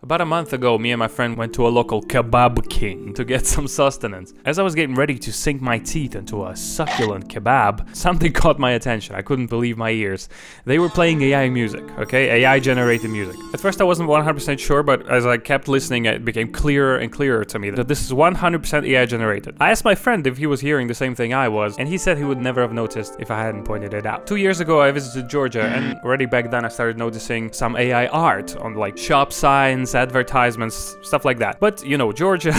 About a month ago, me and my friend went to a local kebab king to get some sustenance. As I was getting ready to sink my teeth into a succulent kebab, something caught my attention. I couldn't believe my ears. They were playing AI music, okay? AI-generated music. At first I wasn't 100% sure, but as I kept listening, it became clearer and clearer to me that this is 100% AI-generated. I asked my friend if he was hearing the same thing I was, and he said he would never have noticed if I hadn't pointed it out. 2 years ago, I visited Georgia, and already back then I started noticing some AI art on like shop signs, advertisements, stuff like that. But, you know, Georgia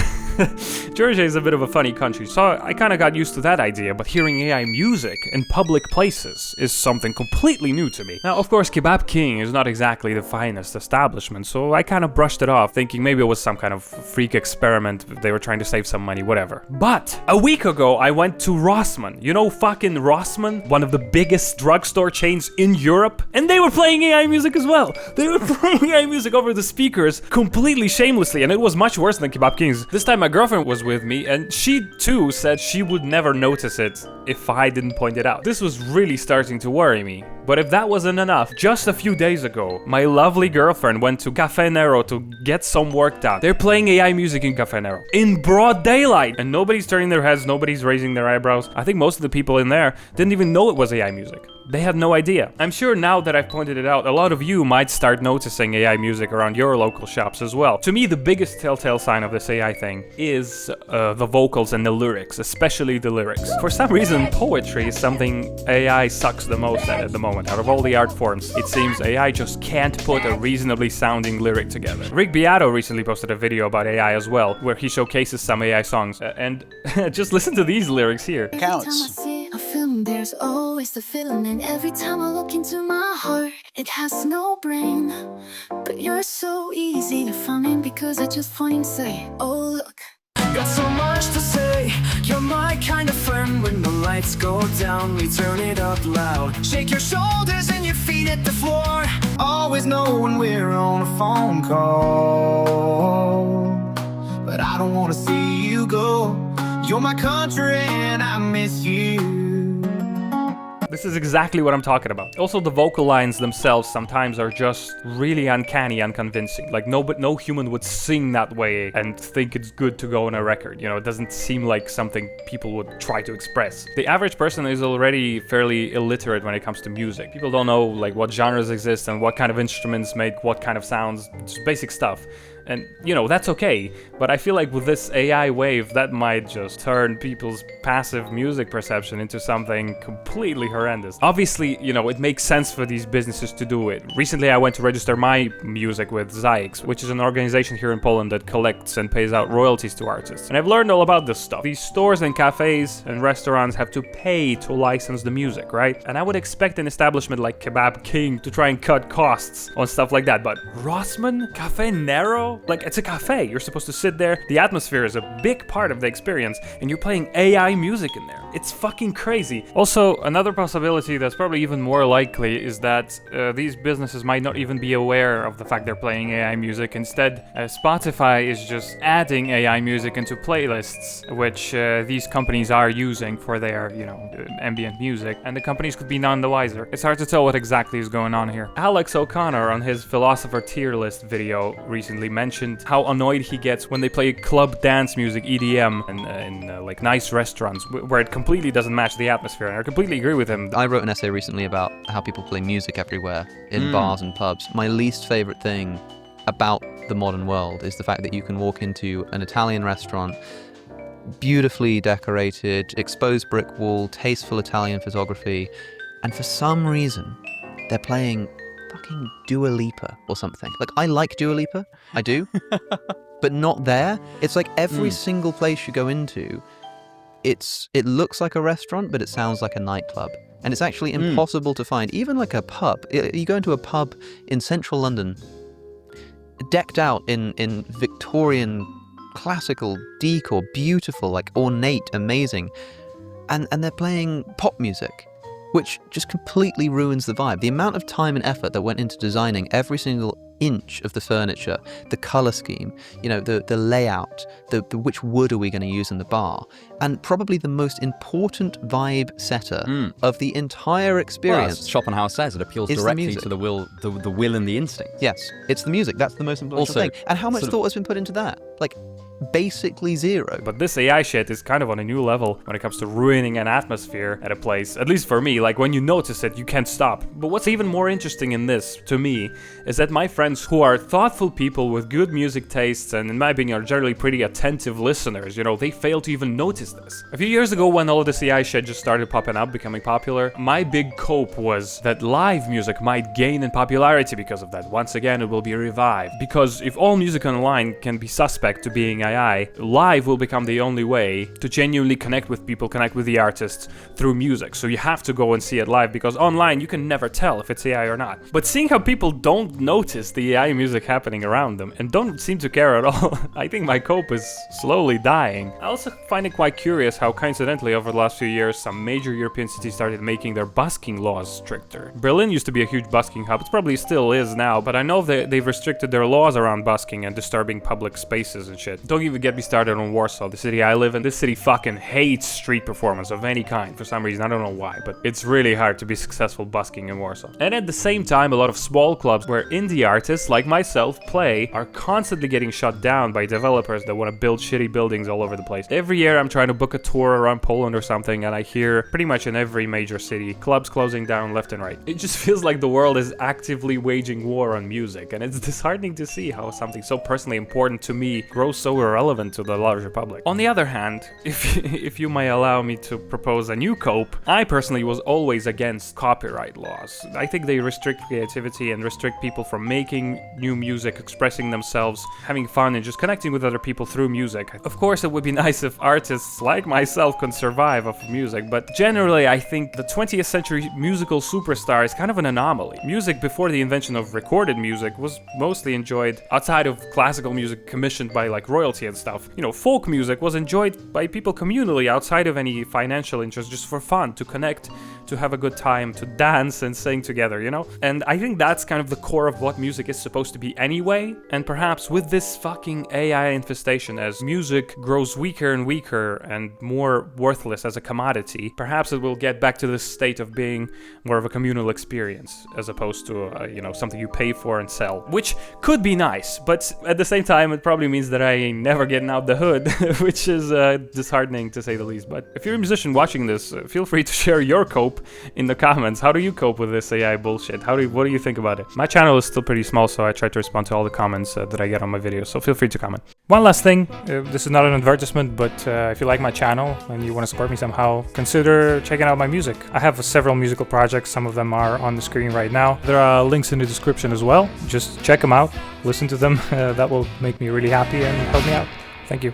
Georgia is a bit of a funny country, so I kind of got used to that idea, but hearing AI music in public places is something completely new to me. Now, of course, Kebab King is not exactly the finest establishment, so I kind of brushed it off, thinking maybe it was some kind of freak experiment, they were trying to save some money, whatever. But a week ago, I went to Rossmann. You know fucking Rossmann? One of the biggest drugstore chains in Europe? And they were playing AI music as well. They were playing AI music over the speakers completely shamelessly, and it was much worse than Kebab King's. This time my girlfriend was with me, and she too said she would never notice it if I didn't point it out. This was really starting to worry me. But if that wasn't enough, just a few days ago, my lovely girlfriend went to Cafe Nero to get some work done. They're playing AI music in Cafe Nero in broad daylight, and nobody's turning their heads, nobody's raising their eyebrows. I think most of the people in there didn't even know it was AI music. They had no idea. I'm sure now that I've pointed it out, a lot of you might start noticing AI music around your local shops as well. To me, the biggest telltale sign of this AI thing is the vocals and the lyrics, especially the lyrics. For some reason, poetry is something AI sucks the most at the moment. Out of all the art forms, it seems AI just can't put a reasonably sounding lyric together. Rick Beato recently posted a video about AI as well, where he showcases some AI songs. And just listen to these lyrics here. Counts. A film, there's always the feeling, and every time I look into my heart, it has no brain. But you're so easy to find because I just point and say, oh look. Got so much to say, you're my kind of friend. When the lights go down, we turn it up loud. Shake your shoulders and your feet at the floor. Always know when we're on a phone call, but I don't wanna see you go. You're my country and I miss you. This is exactly what I'm talking about. Also, the vocal lines themselves sometimes are just really uncanny, unconvincing. Like no human would sing that way and think it's good to go on a record. You know, it doesn't seem like something people would try to express. The average person is already fairly illiterate when it comes to music. People don't know like what genres exist and what kind of instruments make what kind of sounds, just basic stuff. And, you know, that's okay, but I feel like with this AI wave, that might just turn people's passive music perception into something completely horrendous. Obviously, you know, it makes sense for these businesses to do it. Recently, I went to register my music with ZAIX, which is an organization here in Poland that collects and pays out royalties to artists. And I've learned all about this stuff. These stores and cafes and restaurants have to pay to license the music, right? And I would expect an establishment like Kebab King to try and cut costs on stuff like that, but Rossmann? Cafe Nero? Like, it's a cafe. You're supposed to sit there. The atmosphere is a big part of the experience, and you're playing AI music in there. It's fucking crazy. Also, another possibility that's probably even more likely is that these businesses might not even be aware of the fact they're playing AI music. Instead, Spotify is just adding AI music into playlists, which these companies are using for their, you know, ambient music, and the companies could be none the wiser. It's hard to tell what exactly is going on here. Alex O'Connor, on his Philosopher tier list video, recently mentioned how annoyed he gets when they play club dance music, EDM, in like nice restaurants where it completely doesn't match the atmosphere, and I completely agree with him. I wrote an essay recently about how people play music everywhere in bars and pubs. My least favorite thing about the modern world is the fact that you can walk into an Italian restaurant, beautifully decorated, exposed brick wall, tasteful Italian photography, and for some reason they're playing fucking Dua Lipa or something. Like, I like Dua Lipa, I do, but not there. It's like every single place you go into, it looks like a restaurant, but it sounds like a nightclub. And it's actually impossible to find, even like a pub. You go into a pub in central London, decked out in Victorian classical decor, beautiful, like ornate, amazing, and they're playing pop music, which just completely ruins the vibe. The amount of time and effort that went into designing every single inch of the furniture, the color scheme, you know, the layout, the which wood are we going to use in the bar, and probably the most important vibe setter of the entire Well, experience. as Schopenhauer says, it appeals It's the directly music. to the will, the will and the instinct. Yes, it's the music. That's the most important Also, thing. And how much sort of- thought has been put into that? Like, basically zero. But this AI shit is kind of on a new level when it comes to ruining an atmosphere at a place. At least for me, like when you notice it, you can't stop. But what's even more interesting in this, to me, is that my friends who are thoughtful people with good music tastes and in my opinion are generally pretty attentive listeners, you know, they fail to even notice this. A few years ago when all of this AI shit just started popping up, becoming popular, my big cope was that live music might gain in popularity because of that. Once again, it will be revived. Because if all music online can be suspect to being AI, live will become the only way to genuinely connect with people, connect with the artists through music. So you have to go and see it live because online you can never tell if it's AI or not. But seeing how people don't notice the AI music happening around them and don't seem to care at all, I think my cope is slowly dying. I also find it quite curious how coincidentally over the last few years some major European cities started making their busking laws stricter. Berlin used to be a huge busking hub, it probably still is now, but I know they've restricted their laws around busking and disturbing public spaces and shit. Don't even get me started on Warsaw, the city I live in. This city fucking hates street performance of any kind for some reason. I don't know why, but it's really hard to be successful busking in Warsaw. And at the same time, a lot of small clubs where indie artists like myself play are constantly getting shut down by developers that want to build shitty buildings all over the place. Every year I'm trying to book a tour around Poland or something and I hear pretty much in every major city, clubs closing down left and right. It just feels like the world is actively waging war on music, and it's disheartening to see how something so personally important to me grows so irrelevant to the larger public. On the other hand, if you may allow me to propose a new cope, I personally was always against copyright laws. I think they restrict creativity and restrict people from making new music, expressing themselves, having fun, and just connecting with other people through music. Of course, it would be nice if artists like myself could survive off of music, but generally I think the 20th century musical superstar is kind of an anomaly. Music before the invention of recorded music was mostly enjoyed outside of classical music commissioned by like royalty and stuff. You know, folk music was enjoyed by people communally outside of any financial interest, just for fun, to connect, to have a good time, to dance and sing together, you know? And I think that's kind of the core of what music is supposed to be anyway. And perhaps with this fucking AI infestation, as music grows weaker and weaker and more worthless as a commodity, perhaps it will get back to this state of being more of a communal experience as opposed to, you know, something you pay for and sell, which could be nice, but at the same time, it probably means that I ain't never getting out the hood, which is disheartening to say the least. But if you're a musician watching this, feel free to share your cope in the comments. How do you cope with this AI bullshit? What do you think about it? My channel is still pretty small, so I try to respond to all the comments that I get on my videos, so feel free to comment. One last thing, this is not an advertisement, but if you like my channel and you want to support me somehow, consider checking out my music. I have several musical projects, some of them are on the screen right now. There are links in the description as well. Just check them out, listen to them, that will make me really happy and help me out. Thank you.